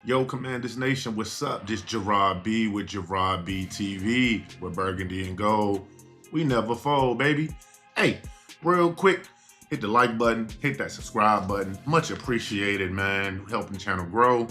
Yo, Commanders Nation, what's up? This Gerard B with Gerard B TV, with Burgundy and Gold. We never fold, baby. Hey, real quick, hit the like button, hit that subscribe button. Much appreciated, man. Helping the channel grow.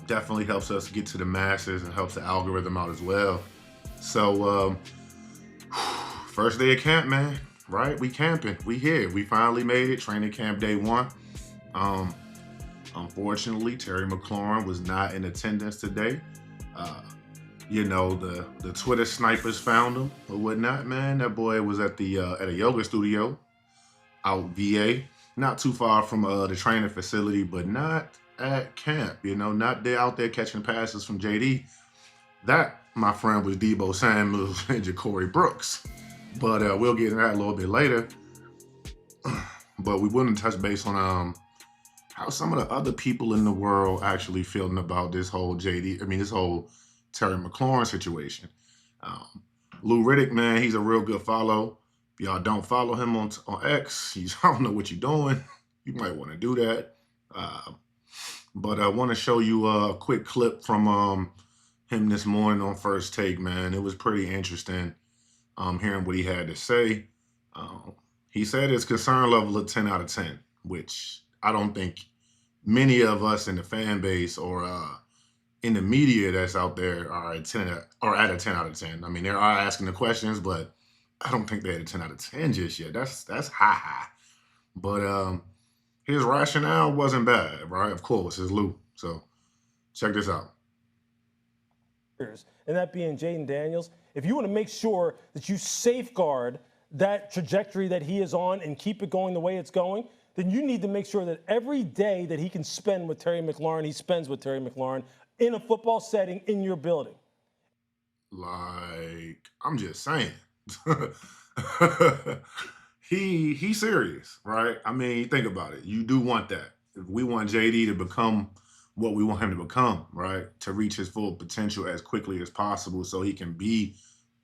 Definitely helps us get to the masses and helps the algorithm out as well. So, first day of camp, man. Right? We camping. We here. We finally made it. Training camp day one. Um, Unfortunately, Terry McLaurin was not in attendance today. Uh, the Twitter snipers found him or whatnot. Man, that boy was at a yoga studio out VA, not too far from the training facility, but not at camp. Not there out there catching passes from JD. That, my friend, was Deebo Samuel and Ja'Cory Brooks. But we'll get into that a little bit later. But we wouldn't touch base on how some of the other people in the world actually feeling about this whole this whole Terry McLaurin situation. Um, Lou Riddick, man, he's a real good follow. If y'all don't follow him on X, I don't know what you're doing. You might want to do that. But I want to show you a quick clip from him this morning on First Take, man. It was pretty interesting hearing what he had to say. He said his concern level of 10 out of 10, which I don't think many of us in the fan base or in the media that's out there are at 10 or at a 10 out of 10. I mean, they are asking the questions, but I don't think they're at a 10 out of 10 just yet. That's high. But his rationale wasn't bad, right? Of course, it's Lou. So check this out. And that being Jayden Daniels, if you want to make sure that you safeguard that trajectory that he is on and keep it going the way it's going, then you need to make sure that every day that he can spend with Terry McLaurin, he spends with Terry McLaurin in a football setting in your building. Like, I'm just saying. He's serious, right? I mean, think about it. You do want that. If we want JD to become what we want him to become, right? To reach his full potential as quickly as possible so he can be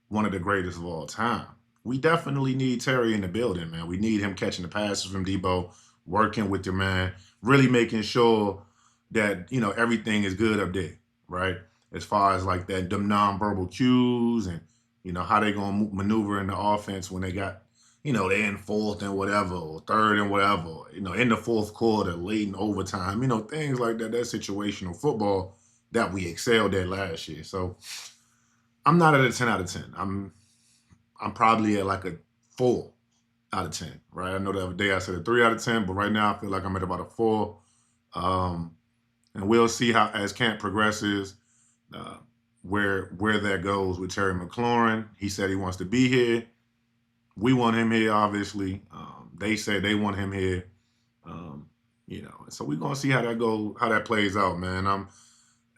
one of the greatest of all time. We definitely need Terry in the building, man. We need him catching the passes from Deebo, working with your man, really making sure that, everything is good up there, right? As far as like that, them nonverbal cues and, how they going to maneuver in the offense when they got, they're in fourth and whatever, or third and whatever, in the fourth quarter, late in overtime, things like that. That's situational football that we excelled at last year. So I'm not at a 10 out of 10. I'm probably at like a 4 out of 10, right? I know the other day I said a 3 out of 10, but right now I feel like I'm at about a 4. And we'll see how, as camp progresses, where that goes with Terry McLaurin. He said he wants to be here. We want him here, obviously. They say they want him here. So we're gonna see how that plays out, man. I'm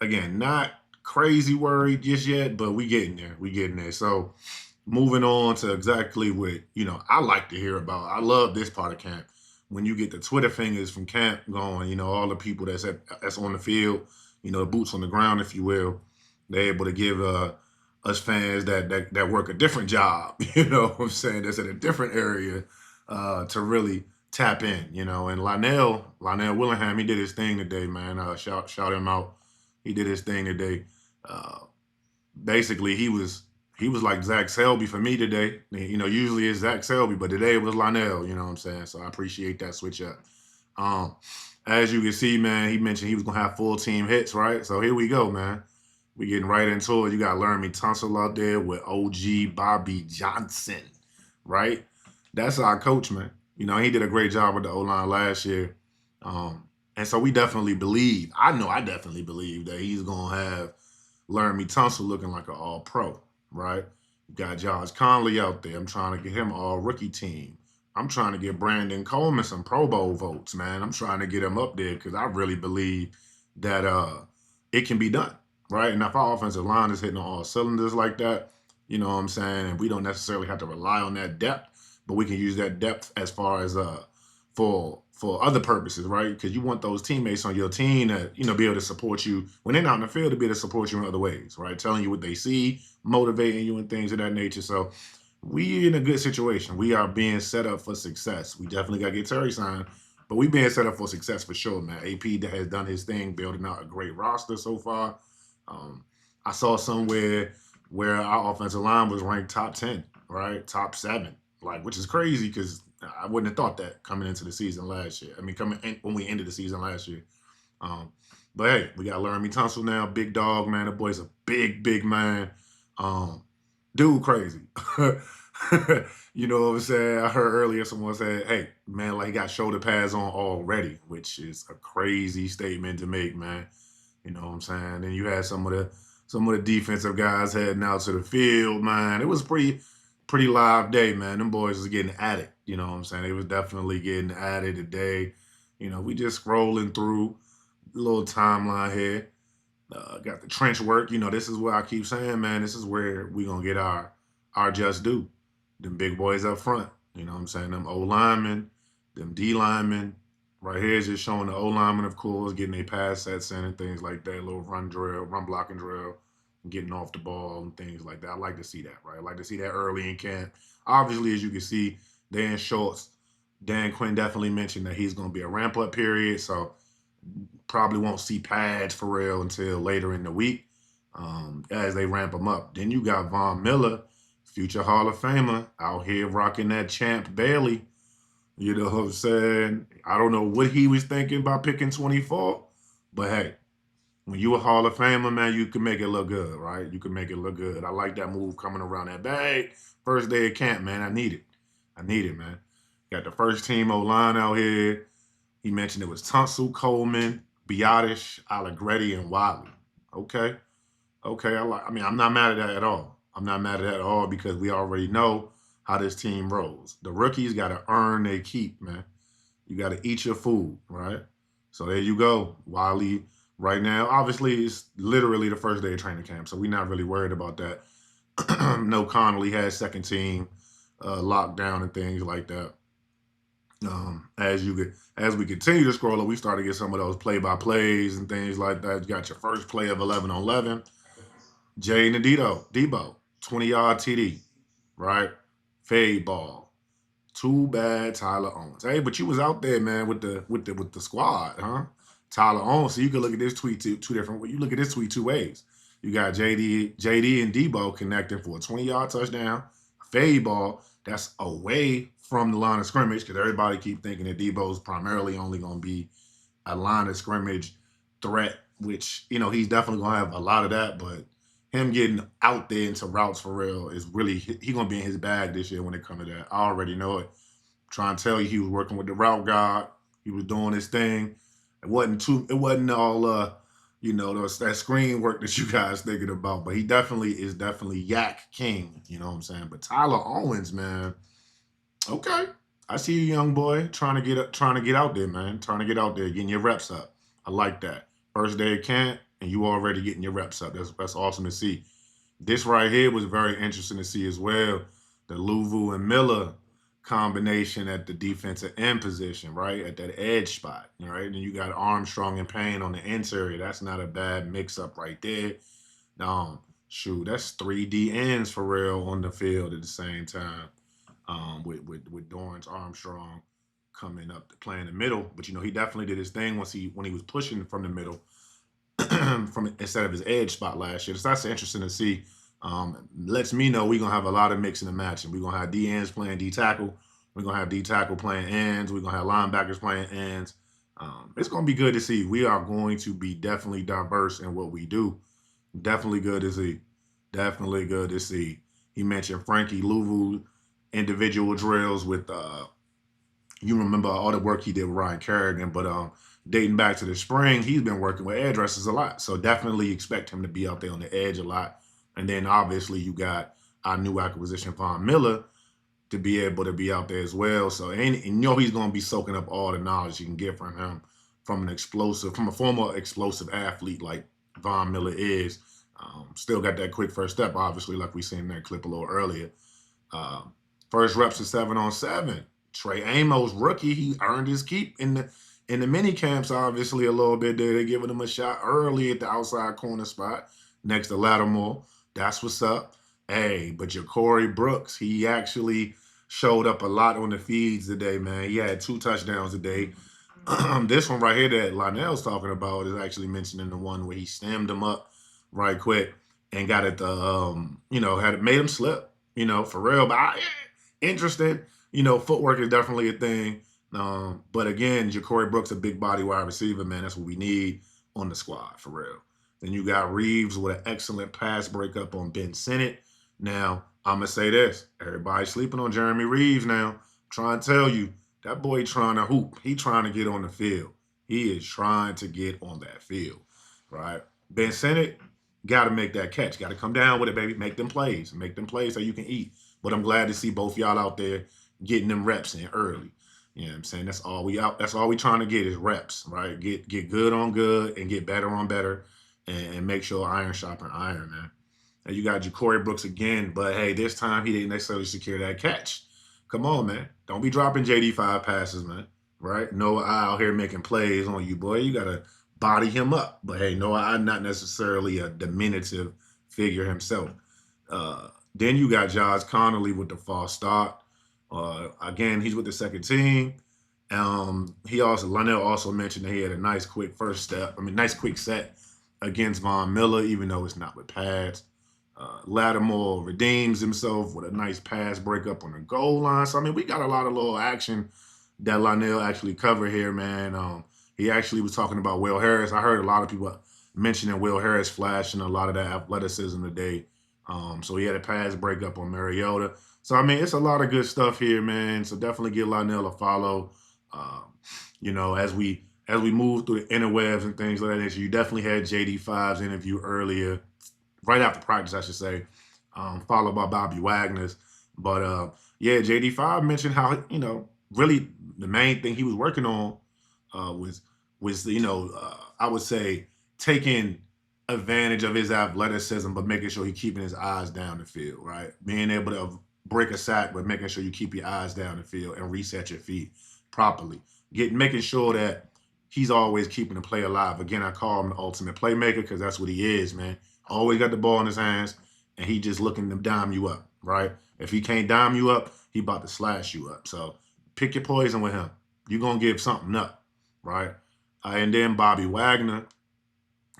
again not crazy worried just yet, but we getting there. We getting there. So moving on to exactly what I like to hear about. I love this part of camp when you get the Twitter fingers from camp going. All the people that's on the field, the boots on the ground, if you will. They're able to give us fans that work a different job, what I'm saying, that's in a different area to really tap in, And Lionel Willingham, he did his thing today, man. Shout him out. He did his thing today. Basically, he was like Zach Selby for me today. Usually it's Zach Selby, but today it was Lionel, you know what I'm saying? So I appreciate that switch up. As you can see, man, he mentioned he was going to have full team hits, right? So here we go, man. We getting right into it. You got Laramie Tunsil out there with OG Bobby Johnson, right? That's our coach, man. He did a great job with the O-line last year. And so we definitely believe, I definitely believe that he's going to have Laramie Tunsil looking like an all-pro, right? You got Josh Conley out there. I'm trying to get him all-rookie team. I'm trying to get Brandon Coleman some Pro Bowl votes, man. I'm trying to get him up there because I really believe that it can be done. Right? And if our offensive line is hitting on all cylinders like that, you know what I'm saying? And we don't necessarily have to rely on that depth, but we can use that depth as far as for other purposes, right? Because you want those teammates on your team to, be able to support you when they're not in the field, to be able to support you in other ways, right? Telling you what they see, motivating you and things of that nature. So we in a good situation. We are being set up for success. We definitely got to get Terry signed, But we being set up for success for sure, man. AP has done his thing, building out a great roster so far. I saw somewhere where our offensive line was ranked top 10, right? Top 7, like, which is crazy because I wouldn't have thought that coming into the season last year. I mean, coming in, when we ended the season last year. But hey, we got Laramie Tunsil now, big dog, man. The boy's a big man. Dude, crazy. You know what I'm saying? I heard earlier someone said, hey, man, like he got shoulder pads on already, which is a crazy statement to make, man. You know what I'm saying? And you had some of the defensive guys heading out to the field, man. It was pretty live day, man. Them boys was getting at it. You know what I'm saying? They was definitely getting at it today. You know, we just scrolling through a little timeline here. Got the trench work. You know, this is where I keep saying, man, this is where we going to get our just due. Them big boys up front. You know what I'm saying? Them O linemen, them D linemen. Right here is just showing the O linemen, of course, getting their pass sets in and things like that. Little run blocking drill, getting off the ball and things like that. I like to see that, right? I like to see that early in camp. Obviously, as you can see, they're in shorts. Dan Quinn definitely mentioned that he's going to be a ramp-up period, so probably won't see pads for real until later in the week as they ramp them up. Then you got Von Miller, future Hall of Famer, out here rocking that Champ Bailey. You know what I'm saying? I don't know what he was thinking about picking 24, but hey, when you a Hall of Famer, man, you can make it look good, right? You can make it look good. I like that move coming around that bag. First day of camp, man. I need it, man. Got the first team O-line out here. He mentioned it was Tunsil, Coleman, Biotish, Allegretti, and Wiley. Okay. I'm not mad at that at all. I'm not mad at that at all because we already know how this team rolls. The rookies got to earn their keep, man. You got to eat your food, right? So there you go. Wiley, right now, obviously, it's literally the first day of training camp, so we're not really worried about that. No, Connolly has second team lockdown and things like that. As we continue to scroll up, we start to get some of those play-by-plays and things like that. You got your first play of 11 on 11. Jayden Deebo, 20-yard TD, right? Fade ball. Too bad Tyler Owens. Hey, but you was out there, man, with the squad, huh? Tyler Owens. So you can look at this tweet two different ways. You look at this tweet 2 ways. You got JD and Deebo connecting for a 20-yard touchdown, fade ball. That's away from the line of scrimmage because everybody keep thinking that Deebo's primarily only going to be a line of scrimmage threat, which, you know, he's definitely going to have a lot of that, but him getting out there into routes for real is really, he going to be in his bag this year when it comes to that. I already know it. I'm trying to tell you, he was working with the route guard. He was doing his thing. It wasn't all, you know, that screen work that you guys thinking about, but he definitely is Yak King, you know what I'm saying? But Tyler Owens, man, okay. I see you, young boy, trying to get out there, man. Trying to get out there, getting your reps up. I like that. First day of camp, and you already getting your reps up. That's awesome to see. This right here was very interesting to see as well. The Louvu and Miller combination at the defensive end position, right? At that edge spot, right? And you got Armstrong and Payne on the interior. That's not a bad mix-up right there. Shoot, that's 3 D ends for real on the field at the same time. With Dorrance Armstrong coming up to play in the middle. But, you know, he definitely did his thing when he was pushing from the middle instead of his edge spot last year. So that's interesting to see. Lets me know we're going to have a lot of mixing and matching. We're going to have D ends playing D tackle. We're going to have D tackle playing ends. We're going to have linebackers playing ends. It's going to be good to see. We are going to be definitely diverse in what we do. Definitely good to see. Definitely good to see. He mentioned Frankie Louvu individual drills with, you remember all the work he did with Ryan Kerrigan, but dating back to the spring, he's been working with edge rushers a lot. So definitely expect him to be out there on the edge a lot. And then obviously you got our new acquisition, Von Miller, to be able to be out there as well. So and you know he's going to be soaking up all the knowledge you can get from him, from a former explosive athlete like Von Miller is. Still got that quick first step, obviously, like we seen in that clip a little earlier. First reps of 7 on 7. Trey Amos, rookie, he earned his keep in the mini camps, obviously, a little bit there. They're giving him a shot early at the outside corner spot next to Lattimore. That's what's up. Hey, but your Corey Brooks, he actually showed up a lot on the feeds today, man. He had 2 touchdowns today. This one right here that Lionel's talking about is actually mentioning the one where he stemmed him up right quick and got it the had made him slip, for real. But interesting, footwork is definitely a thing. But again, Ja'Cory Brooks, a big body wide receiver, man. That's what we need on the squad, for real. Then you got Reeves with an excellent pass breakup on Ben Sinnott. Now, I'm going to say this. Everybody's sleeping on Jeremy Reeves now. I'm trying to tell you, that boy trying to hoop. He trying to get on the field. He is trying to get on that field, right? Ben Sinnott got to make that catch. Got to come down with it, baby. Make them plays. Make them plays so you can eat. But I'm glad to see both y'all out there getting them reps in early. You know what I'm saying? That's all we trying to get is reps, right? Get good on good and get better on better and make sure iron sharpen iron, man. And you got Ja'Cory Brooks again, but hey, this time he didn't necessarily secure that catch. Come on, man. Don't be dropping JD5 passes, man. Right? Noah out here making plays on you, boy. You got to body him up. But hey, Noah not necessarily a diminutive figure himself. Then you got Josh Connolly with the false start. Again, he's with the second team. Lionel also mentioned that he had a nice quick set against Von Miller, even though it's not with pads. Lattimore redeems himself with a nice pass breakup on the goal line. So, we got a lot of little action that Lionel actually covered here, man. He actually was talking about Will Harris. I heard a lot of people mentioning Will Harris flashing a lot of that athleticism today. So he had a pass breakup on Mariota. So, it's a lot of good stuff here, man. So definitely give Lionel a follow. As we move through the interwebs and things like that, you definitely had JD5's interview earlier, right after practice, I should say, followed by Bobby Wagner's. But JD5 mentioned how, really the main thing he was working on was I would say taking advantage of his athleticism, but making sure he's keeping his eyes down the field, right? Being able to break a sack, but making sure you keep your eyes down the field and reset your feet properly. Making sure that he's always keeping the play alive. Again, I call him the ultimate playmaker because that's what he is, man. Always got the ball in his hands, and he just looking to dime you up, right? If he can't dime you up, he about to slash you up. So pick your poison with him. You're going to give something up, right? And then Bobby Wagner,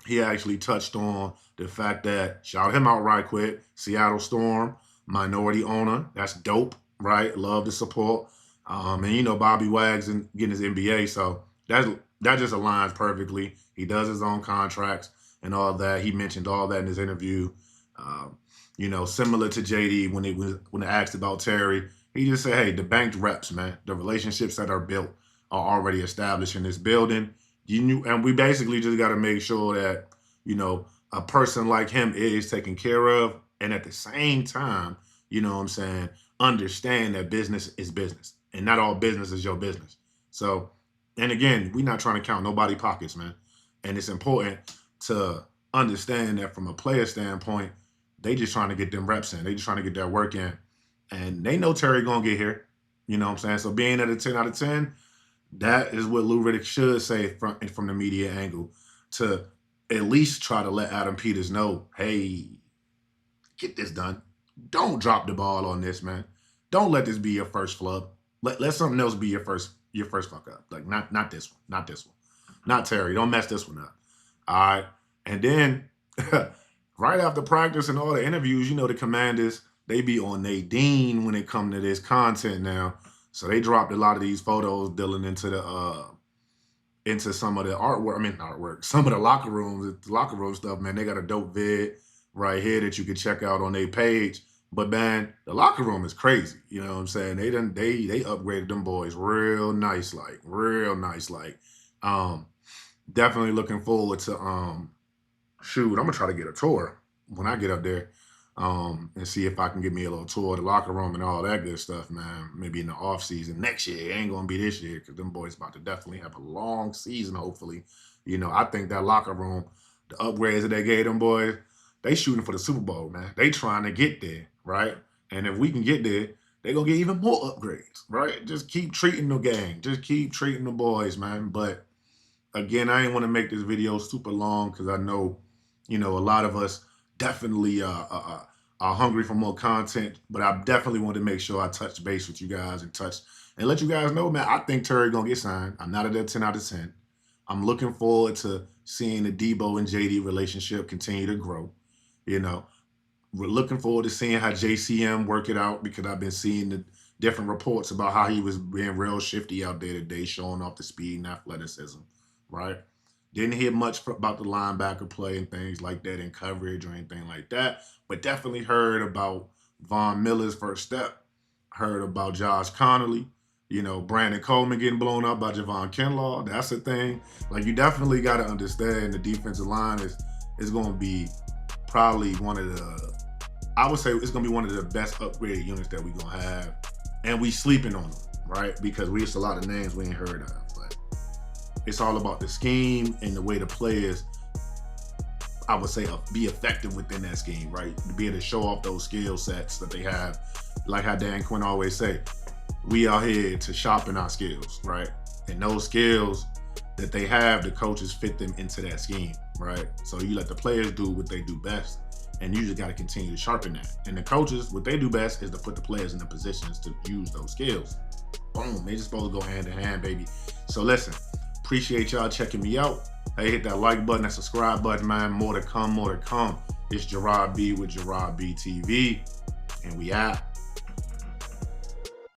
he actually touched on the fact that, shout him out right quick, Seattle Storm, minority owner. That's dope, right? Love the support. And Bobby Wags and getting his NBA, so that just aligns perfectly. He does his own contracts and all that. He mentioned all that in his interview. Similar to JD when they asked about Terry, he just said, hey, the banked reps, man, the relationships that are built are already established in this building. And we basically just got to make sure that, a person like him is taken care of. And at the same time, understand that business is business. And not all business is your business. So, and again, we're not trying to count nobody's pockets, man. And it's important to understand that from a player standpoint, they just trying to get them reps in. They just trying to get that work in. And they know Terry going to get here. You know what I'm saying? So being at a 10 out of 10, that is what Lou Riddick should say from the media angle, to at least try to let Adam Peters know, hey, get this done. Don't drop the ball on this, man. Don't let this be your first flub. Let something else be your first fuck up. Like not this one. Not this one. Not Terry. Don't mess this one up. All right. And then right after practice and all the interviews, the Commanders, they be on Nadine when it come to this content now. So they dropped a lot of these photos dealing into some of the artwork, some of the locker room stuff, man. They got a dope vid right here that you can check out on their page. But man, the locker room is crazy. You know what I'm saying? They upgraded them boys real nice. Definitely looking forward to I'm gonna try to get a tour when I get up there. And see if I can get me a little tour of the locker room and all that good stuff, man. Maybe in the off season next year. It ain't gonna be this year because them boys about to definitely have a long season, hopefully. I think that locker room, the upgrades that they gave them boys, they shooting for the Super Bowl, man. They trying to get there, right? And if we can get there, they gonna get even more upgrades, right? Just keep treating the gang. Just keep treating the boys, man. But again, I ain't want to make this video super long because I know, a lot of us definitely are hungry for more content, but I definitely wanted to make sure I touched base with you guys and let you guys know, man, I think Terry gonna get signed. I'm not at a 10 out of 10. I'm looking forward to seeing the Deebo and JD relationship continue to grow. You know, we're looking forward to seeing how JCM work it out, because I've been seeing the different reports about how he was being real shifty out there today, showing off the speed and athleticism, right? Didn't hear much about the linebacker play and things like that in coverage or anything like that, but definitely heard about Von Miller's first step, heard about Josh Connolly, you know, Brandon Coleman getting blown up by Javon Kinlaw. That's a thing. Like, you definitely got to understand the defensive line is going to be probably one of the, I would say it's going to be one of the best upgraded units that we're going to have. And we sleeping on them, right? Because it's a lot of names we ain't heard of. But it's all about the scheme and the way the players, I would say, be effective within that scheme, right? To be able to show off those skill sets that they have. Like how Dan Quinn always say, we are here to sharpen our skills, right? And those skills that they have, the coaches fit them into that scheme, right? So you let the players do what they do best, and you just got to continue to sharpen that. And the coaches, what they do best is to put the players in the positions to use those skills. Boom, they just supposed to go hand in hand, baby. So listen, appreciate y'all checking me out. Hey, hit that like button, that subscribe button, man. More to come, more to come. It's Gerard B with Gerard B TV, and we out.